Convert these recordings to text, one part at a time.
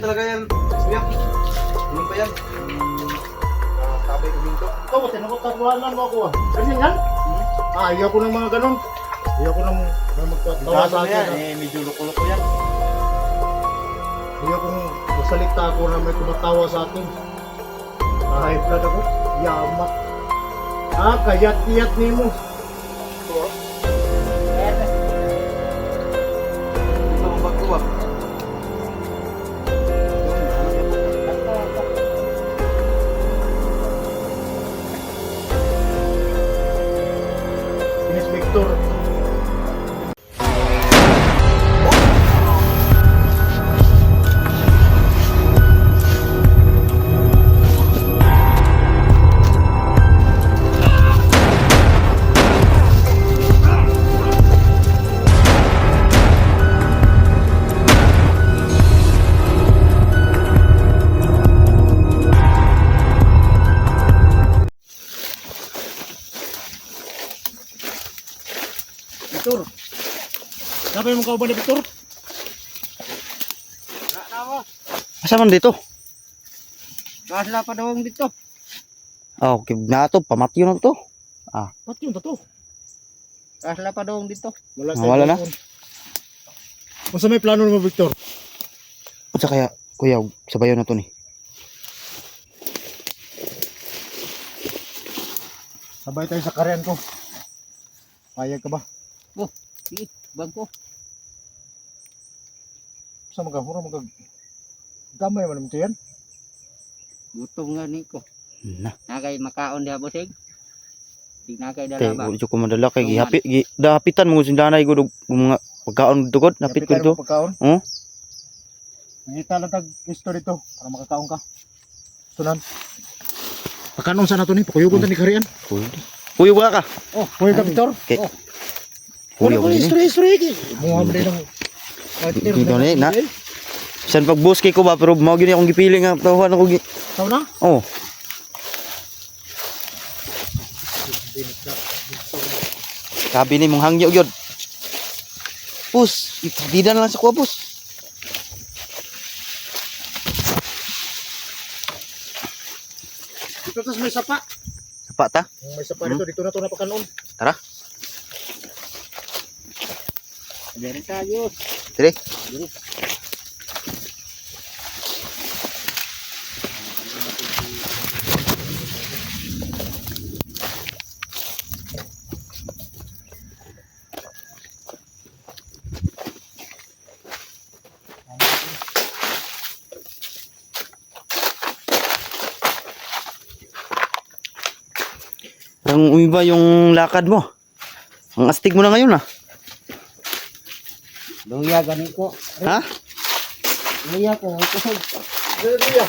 Talaga yan, kuya. Ano pa yan? Tabay kuminto. Ito, tinakot-takuhanan mo ako ah. Ganyan yan? Ayaw ko ng mga ganun. Ayaw ko ng magkatawa sa akin. Medyo loko-loko yan. Ayaw kong masalita ako na may tumatawa sa akin. High blood ako. Yamak. Kayat-kiyat ni mo. Ito ang bago ah. Miss Victor. Victor. Sabi mo kauban ni Victor? Asa man dito? Kasla pa daw dito. Oh, okay na to, pamatyo na to. Ba't yun to? Kasla pa daw dito. Wala na? Kung sa may plano mo Victor? Unsa kaya kuya sabayon na to ni? Sabay tayo sa karyan ko. Payag ka ba? Sige, bangko. Sa magahura gamay man ito yan. Gutom nga ni ko. Na. Nakay makaon diha bosig. Di nakay Kay dala ba? uli ko madala kay dapitan mo sindanay ko mga pagkaon dugod napit ko dito. Pagkaon. Oh. Nangita lang tag gusto dito para makakaon ka. Tunan. Pagkanon sana to ni pakuyugon ta ni karian. Puyo ba ka? Oh, puyo ka Victor. Okay. Oh. Puyo Wala ko ni. history ki. Muha mo din ang Dito ni na. San pag boss kay ko ba pero mao gyud akong gipili nga tawhan ako. Taw na? Oh. Sabi ni mong hangyo gyud. Pus, ipabida na lang sa kuha, pus. Dito tas may sapa. Sapa ta? May sapa dito na to napakanon. Tara. Dari tayo. Dire. Ang umiba yung lakad mo. Ang astig mo na ngayon ah. Luya gani ko. Ha? Luya ko, kusog. Luya.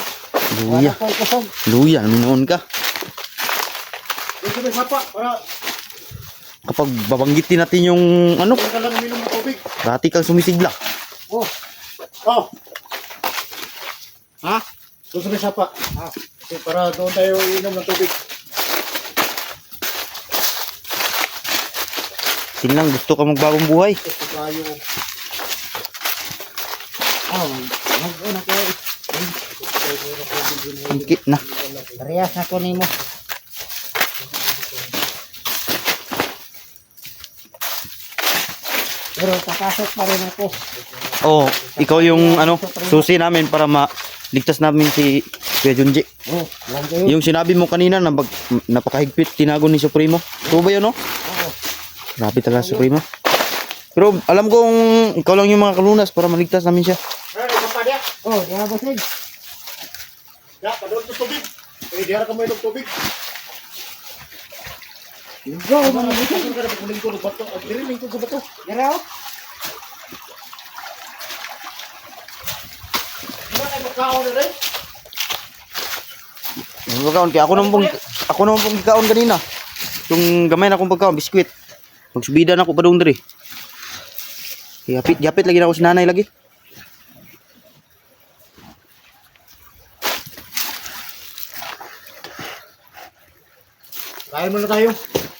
Luya. Ko kusog. Luya, minuon ka. Dito may sapa para Kapag babanggitin natin yung ano, ka lang uminom ng tubig. dati kang sumisigla. Oh. Oh. Ha? Doon sa may sapa. Kasi para doon tayo inom ng tubig. Sinlang gusto ka magbagong buhay. Ito tayo. Mag-una ko. Singkit na. Parehas na ko nimo. Pero papasok pa rin ako. Oh, ikaw yung ano, susi namin para maligtas namin si Kuya Junji. Oh, lang kayo. Yung sinabi mo kanina na napakahigpit tinago ni Supremo. Tuo ba yun, no? Oo. Grabe talaga si Supremo. Pero alam kong ikaw lang yung mga kalunas para maligtas namin siya. Ito pa dia. Oh, diha bosig. Ya, padulot sa tubig. Eh, diara ka mo inom tubig. Go, mga bosig. Kasi ka na pagmuling ko ng bato. Ang diriling ko sa bato. Dira oh. Wala tayo magkaon na rin. Pagkaon kaya ako naman pong gikaon kanina. Yung gamay na akong pagkaon, biskwit. Magsubida na ako pa doon diri. Yapit lagi na ako si nanay lagi. Kain muna tayo.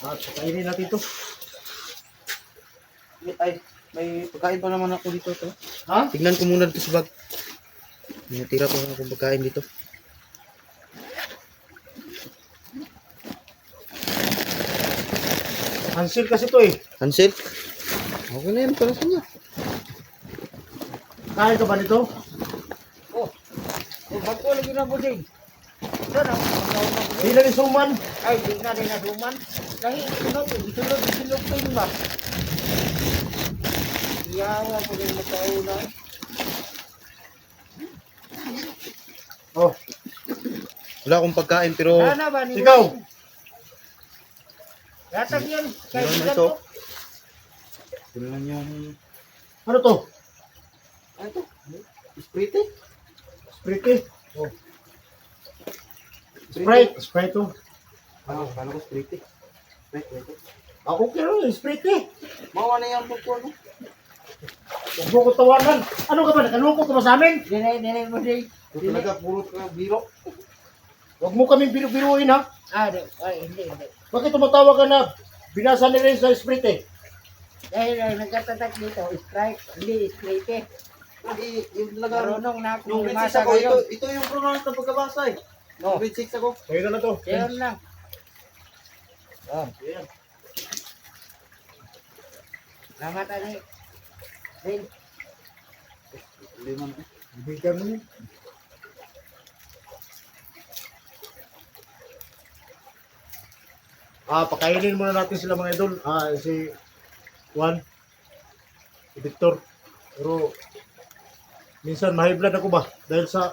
At kainin natin ito. Ay, may pagkain pa naman ako dito to. Ha? Tignan ko muna dito sa bag. Natira pa akong pagkain dito. Hansil kasi to eh. Hansel? Okay na yan para sa niya. Kain ka ba nito? Oh, bago lagi na po din. Sana, pagkaon na po Di na ni suman. Ay, di na rin naduman. Dahil, isulog ko yun ba? Iyawa ko din magkauna. Oh, Wala akong pagkain pero Sana ba ni ikaw. Yatag yan. Kahit Meron ilan ito. po. yun lang yung Ano to? ano to? Sprite? Sprite. Oh. Sprite. Sprite to. Kala ko sprite. Sprite. Ah, okay lang. Sprite. Mawa na yan po no? Huwag mo ko tawanan. Ano ka ba? Nakalungkot ka ba sa amin? Dinay mo din. Ito talaga puro ka biro. Huwag mo kami biru-biruin ha. Ay, hindi. Bakit tumatawa ka na? Binasa ni Ren sa Sprite. Dahil nagkatatak dito, strike, hindi strike. Hindi, yung talaga Marunong na ako yung grade 6 bumasa ako, ngayon. ito yung pronounce ng pagkabasa eh. Oh. Grade 6 ako. Kaya na to. Sayon lang. Oh, Ayan. salamat ani. Din. Liman. Bigyan mo yun. Pakainin muna natin sila mga idol. Si Juan, si Victor. Pero minsan ma-high blood ako ba? Dahil sa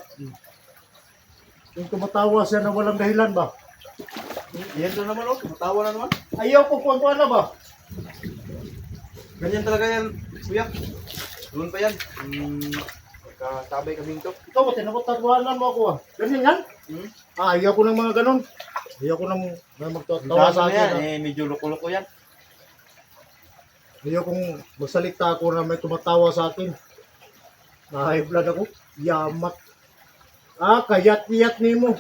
yung tumatawa siya na walang dahilan ba? Yan na naman oh, matawa na naman. Ayaw ko kung ano ba? Ganyan talaga yan, kuya. Doon pa yan. Pagkasabay kaming to. Ikaw ba, tinapatawanan mo ako Ganyan yan? Ayaw ko ng mga ganun. Ayaw ko ng magtawa sa Sa akin. yan, medyo loko-loko yan. Ayaw kong magsalita ako na may tumatawa sa akin. Na-high blood ako. Yamat. Kayat-kiyat ni mo.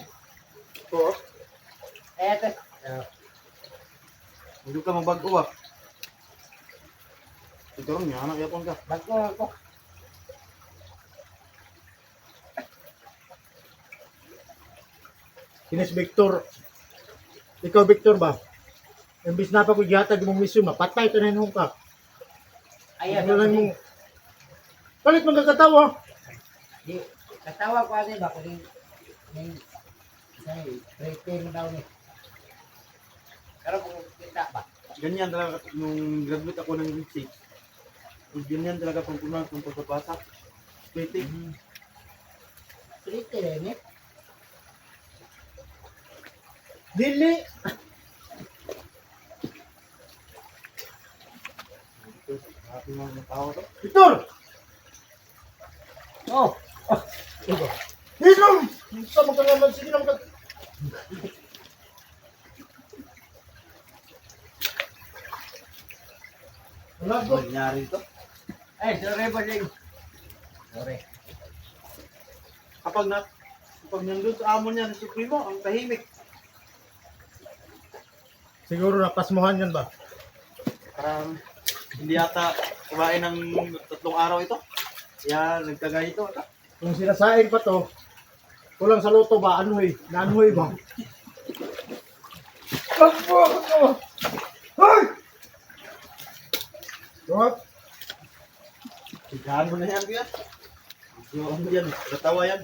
Oo. Eto. Hindi ka mabago ba? Ito rin, yan ang yapon ka. Bago ako. Kinis Victor. Ikaw Victor ba? Imbis na pa ko yatag mong misyo, mapatay ka na nung ka. Ayan. Ano lang mong... Palit magkakatawa. Di, katawa ko agad ba? Kasi, strike mo daw ni. Pero kung kita ba? Ganyan talaga nung graduate ako ng grade 6. Ganyan talaga kung pronounce ng pagkabasa. Spitting. Strike rin eh. Dili. Happy mga tao to. Victor! Oh, Dino! Sa magkakaman, sige na magkakaman. Wala Ano ko. nangyari to? ay, sorry ba din? Sorry. Kapag nandun sa amon niya ng Supremo, ang tahimik. Siguro napasmuhan yan ba? Parang hindi yata kumain ng 3 araw ito. Kaya nagkaganito. Kung sinasain pa to, kulang sa loto ba? Anuhoy? Naanuhoy ba? Hoy! What? Sigahan mo na yan, kuya. So, ano yan? Natawa yan.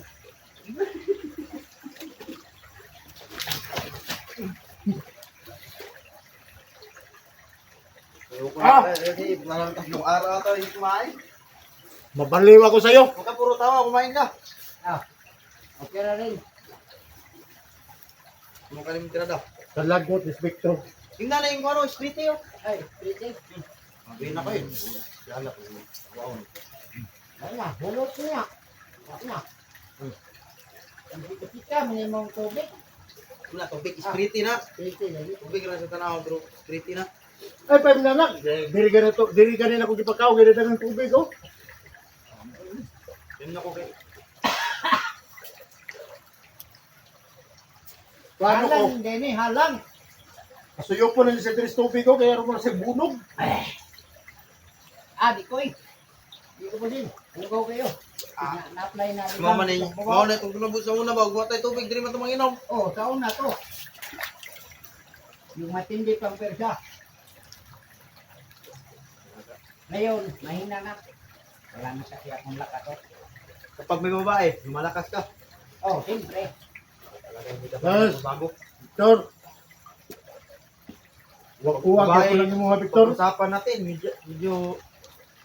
Ayoko na kasi parang 3 araw ito yung kumain. Mabaliw ako sa'yo. Huwag ka puro tawa, kumain ka. Ah, okay na rin. Ano ka rin tira daw? Talagot is Victor. Tingnan na yung ano, split yun. Ay, strike. Sabihin ako yun. Yala ko. Wow. Ay na, hulot niya. Ay na. Ang kita-kita, minimum tubig. Wala, tubig. Split na. Strike lagi. Tubig na sa tanaw, bro. Split na. Ay, pa na lang. Diri ka na ako gipakaw. Ganito ng tubig, oh. Yan ako kay... Paano ko? Halang, Denny, halang. Kasuyo po na ni sa Dris tubig, oh. Kaya rin mo na siya bunog. Ah, di ko eh. Di ko pa din. Ano ko kayo? Na-apply na. Mama na yung, mama na itong kinabot sa una ba? Huwag tayo tubig, di naman ito manginom. Oh, sa una to. Yung matindi pang persa. Ngayon, mahina na. Wala na kasi akong lakas to. Kapag may babae, lumalakas ka. Oh, siyempre. Talaga hindi ka Yes. bago. Victor. Wag kuwag Babae, ako lang yung mga Victor. pag-usapan natin, medyo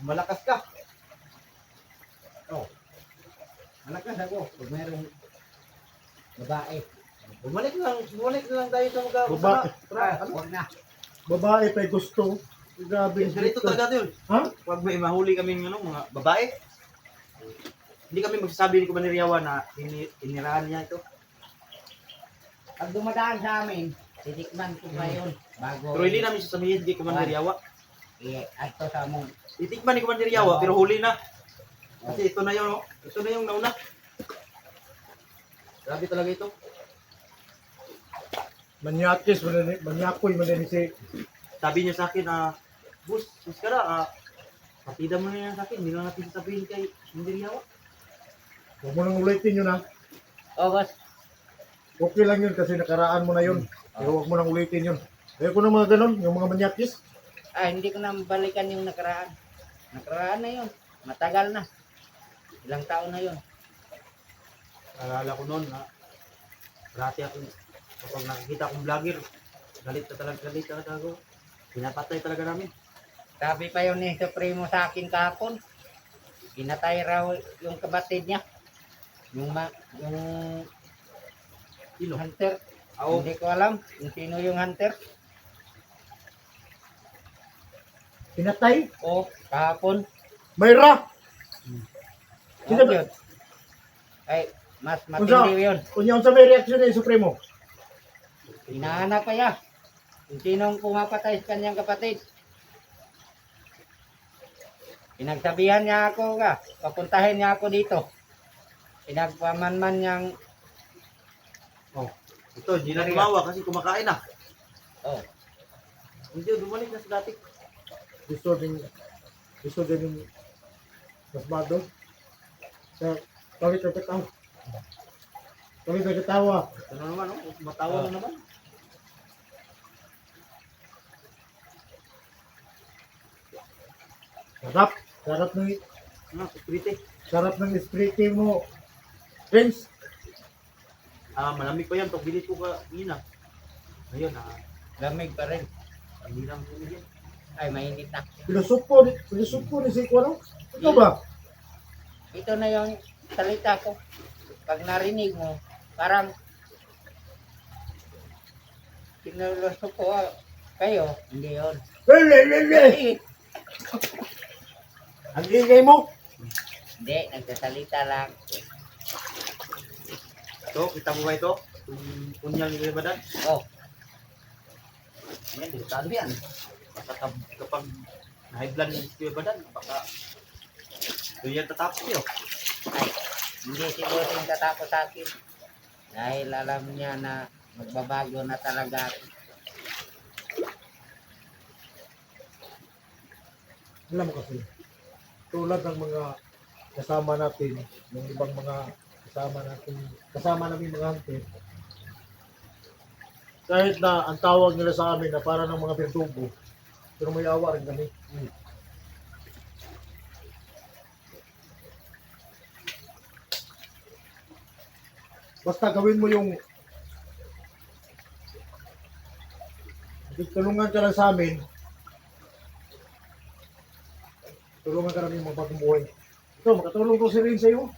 malakas ka. Oh. Malakas ako. Pag mayroong babae. Bumalik na lang tayo sa mga Babae. Ano? Huwag na. Babae pa gusto. Grabe. Ganito Victor. talaga yun. Ha? Pag may mahuli kami ng mga babae, hindi kami magsasabi ni Kumaniriyawa na inirahan niya ito. Pag dumadaan sa amin, titikman ko ba yun? Bago. Pero hindi namin sasabihin kay Kumaniriyawa. Ato sa mong. Titikman ni Kumaniriyawa pero huli na. Kasi ito na yun, ito na yung nauna. Grabe talaga ito. Manyakis, manyakoy, mananisi. Sabi niya sa akin, Bus ka na, partida mo na yan sa akin, hindi lang natin sasabihin kay Kumaniriyawa. Huwag mo nang ulitin yun ha. Oh, boss. Okay lang yun kasi nakaraan mo na yun. Pero huwag mo nang ulitin yun. Kaya ko ng mga ganon, yung mga manyakis. Hindi ko na balikan yung nakaraan. Nakaraan na yun. Matagal na. Ilang taon na yun. Alala ko noon na parati ako kapag nakikita akong vlogger, galit talaga ako. Pinapatay talaga namin. Sabi pa yun ni Supremo sa akin kahapon. Pinatay raw yung kapatid niya. Yung Sino? hunter. Ako, Hindi ko alam kung sino yung hunter. Pinatay. O, kahapon. Mayra. Sino ba? Yun. Ay, mas matindi yun. Kung yun sa may reaksyon ni Supremo. Hinahanap pa ya. Kung sinong pumapatay sa kanyang kapatid. Pinagsabihan niya ako ka. Papuntahin niya ako dito. Pinagpamanman niyang. ito, hindi na tumawa kasi kumakain na. Oh, Hindi, bumalik na sa dati. Gusto din yung masmado. Kawit na katawa. Kawit na katawa. Ito na naman, matawa na naman. Sarap. Sarap ng Security. sarap ng espiritu mo. Friends. Malamig pa yan, pag bilit ko ka, ina. Ngayon, lamig pa rin. hindi lang tumigil. Ay, mainit na. Pinusupo ni si Kuano. Ito ba? Ito na yung salita ko. Pag narinig mo, parang pinuloso ko kayo. Hindi yun. Lele. Ang ingay mo. Hindi, nagsasalita lang. Ito, kita mo ba ito? Yung punyal ni Badan? Oh, Yan, delikado yan. Basta kapag na-high blood ni Kuya Badan, baka doon yan tatapos niyo. ay, hindi siguro yung tatapos sa akin. Dahil alam niya na magbabago na talaga ako. Alam mo kasi, tulad ng mga kasama natin, yung ibang mga kasama namin mga hunter, kahit na ang tawag nila sa amin na para ng mga berdugo, pero may awa rin kami. Basta gawin mo yung tulungan ka lang sa amin, tulungan ka namin magbagong buhay. Ito, makatulong ko si Rin sa iyo.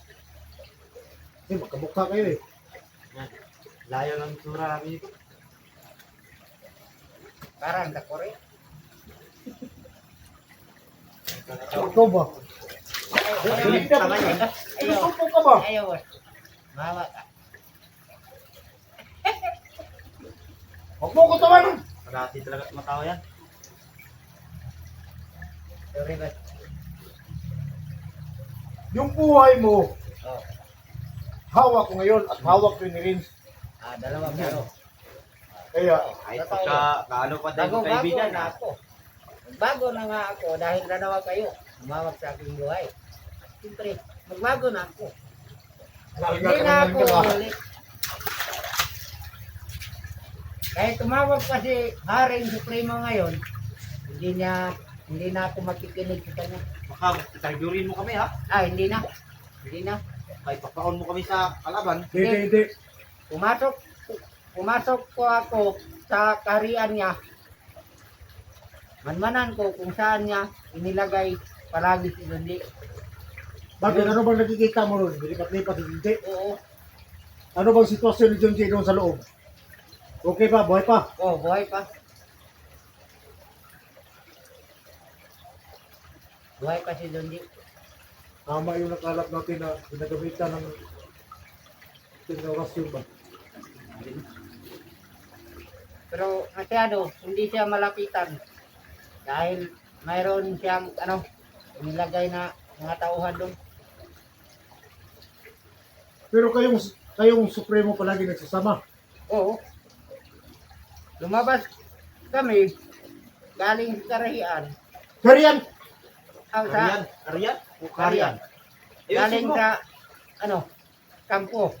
Kasi magkamukha kayo eh. Yan. Layo lang itsura namin ito. Parang dakore. Ikaw ba? Galit ka ngayon. Ayaw. Susuko ka ba? Ayaw. Mawa ka. Huwag mo ko tawanan. Parati talaga matawa yan. Sorry ba? Yung buhay mo, Oh. hawak ko ngayon at hawak ko ni Rin. Dalawa pero. Kaya, Kahit pagka kaano pa tayo Bago-bago kaibigan. na ako. Bago na nga ako dahil dalawa kayo. Umawag sa aking buhay. Siyempre, magbago na ako. Larga Hindi ka na naman ako ka ba? ulit. Kahit tumawag pa si Haring Supremo ngayon, hindi na ako makikinig sa kanya. Baka tarjurin mo kami ha. Hindi na. Hindi na. May papaon mo kami sa kalaban. Hindi. Pumasok ko ako sa kaharian niya. Manmanan ko kung saan niya inilagay palagi si Dundi. Bakit ano bang nakikita mo ron? Lipat-lipat hindi. Oo. Ano bang sitwasyon ni John J. doon sa loob? Okay pa, buhay pa. Buhay pa. Buhay pa si Dundi. Tama yung nakalap natin na pinagamitan ng orasyon ba? Pero masyado, hindi siya malapitan. Dahil mayroon siyang nilagay na mga tauhan doon. Pero kayong Supremo palagi nagsasama. Oo. Lumabas kami galing sa karahian. Kariyan! Arian? Arian? O Karian? Galing sa kampo.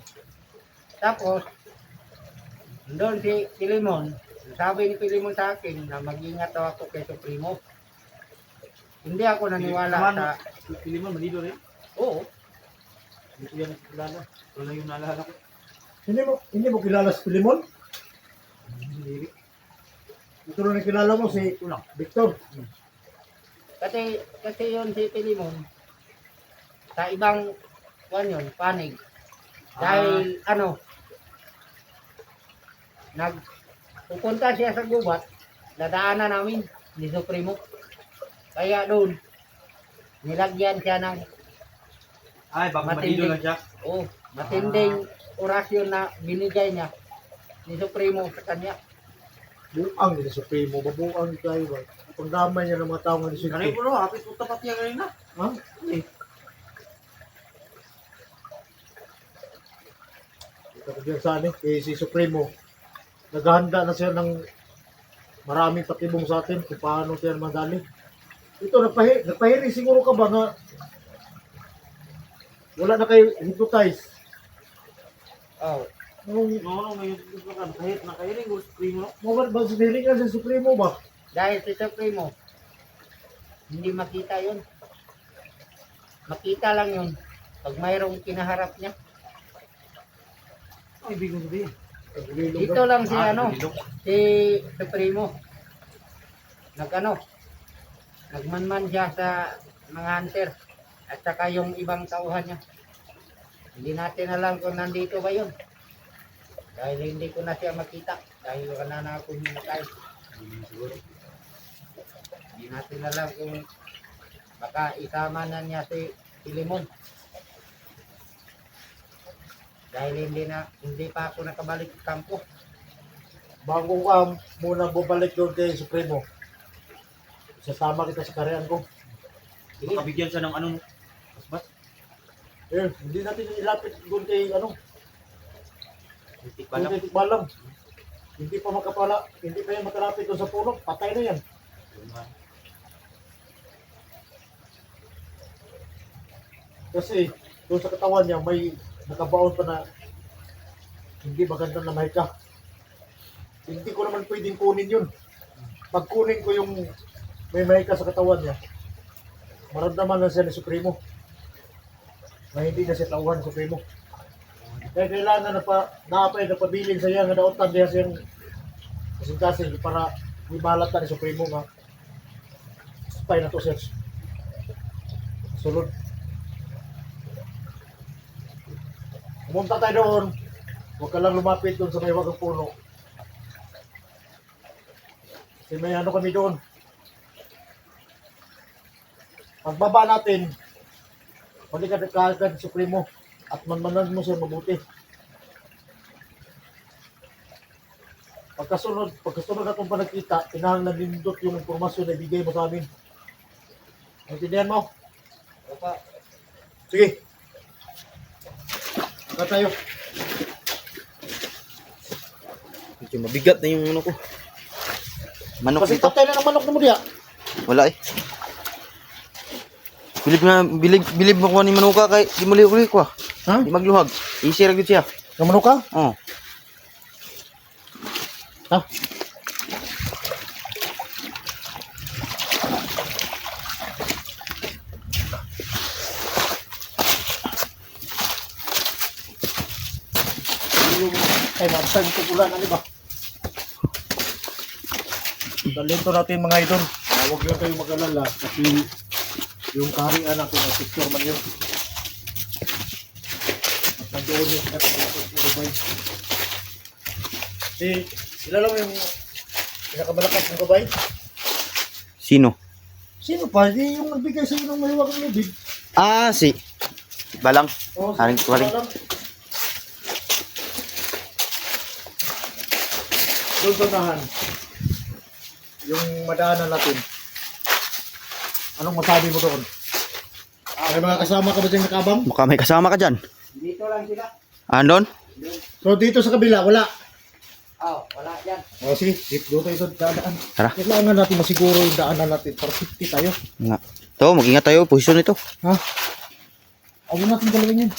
Tapos doon si Pilimon, sabi ni Pilimon sa akin na mag-ingat daw ako kay Supremo. Hindi ako naniwala sa... Pili mo, manido rin. Oo. Hindi ko yan nakikilala. Ito lang yung naalala ko. Hindi mo kilala si Pilimon? Hindi. Ito na nakilala mo si Victor. Kasi yun si Pilimon, sa ibang panig. Dahil pupunta siya sa gubat, dadaanan namin ni Supremo. Kaya doon, nilagyan siya ng Ay, baka manido lang siya. matinding orasyon na binigay niya ni Supremo sa kanya. Buang ni Supremo, babuang kayo ba? Pagdamay niya ng mga tao nga ni Kanay Supremo. po no, hapit po tapat niya kanina. Ha? Eh, Ito ko dyan saan si Supremo. Naghahanda na siya ng maraming patibong sa atin kung paano siya madali. Ito, nagpahiri siguro ka ba nga wala na kayo hypnotize? Oh, Nung no, ngayon nakahiring ko Supremo. mawag ba si Hilingan si Supremo ba? dahil si Supremo, hindi makita yun. Makita lang yun pag mayroong kinaharap niya. Ang ibig kong sabihin. Dito lang si Bilog. si Supremo. Nagmanman siya sa mga hunter at saka yung ibang tauhan niya. Hindi natin alam kung nandito ba yun. Dahil hindi ko na siya makita. Dahil wala na akong hinatay. Hindi natin alam kung baka isama na niya si Pilimon. Dahil hindi pa ako nakabalik sa kampo. Bago ka muna bumalik doon kay Supremo. Sasama kita sa karyan ko. Sige, kabigyan siya ng anong basbas. Hindi natin ilapit doon kay Titik pa lang. Kung balang. Hindi pa yan makalapit doon sa puno. Patay na yan. Kasi doon sa katawan niya may nakabaon pa na hindi maganda na mahika. Hindi ko naman pwedeng kunin yun. Pag kunin ko yung may mahika sa katawan niya, maramdaman na siya ni Supremo. Na hindi na siya tauhan ni Supremo. Kaya kailangan na pabiling sa iya nga daotan diya siyang kasing-kasing para ibalatan ni Supremo nga spy na to siya. Sulod. Pumunta tayo doon. Huwag ka lang lumapit doon sa may wagang puno. Kasi may kami doon. Pagbaba natin, balik ka kaagad Supremo at manmanan mo siya mabuti. Pagkasunod atong panagkita, kinahanglan nindot yung impormasyon na ibigay mo sa amin. Naintindihan mo? Opa, Sige. Ka tayo. Medyo mabigat na yung ano ko. Manok Kasi dito. patay na ng manok na mo diya. Wala eh. Bilib mo ko ni Manuka kay di mo uli ko. Ha? Di magluhag. Easy ra gud siya. Kamano ka? Oh. Ha? Ay, mabsag ito pula na, di ba? Talento natin mga idol. Huwag lang kayong mag-alala kasi yung kaharian natin na picture man yun. At nandoon yung kabay. Sila lang yung pinakamalakas ng kabay. Sino? Sino pa? Di yung nagbigay sa iyo ng mahiwagang lubid. Ah, si Balang. Oh, Haring tuwaring. Doon sa unahan. Yung madaanan natin. Anong masabi mo doon? May mga kasama ka ba dyan nakabang? Baka may kasama ka dyan. Dito lang sila. Andon? So dito sa kabila, wala. Oh, wala yan. O sige, dito tayo sa daan. Tara. Kailangan natin masiguro yung daanan natin para safety tayo. Nga. To, mag-ingat tayo posisyon ito. Ha? Huwag natin galawin yun.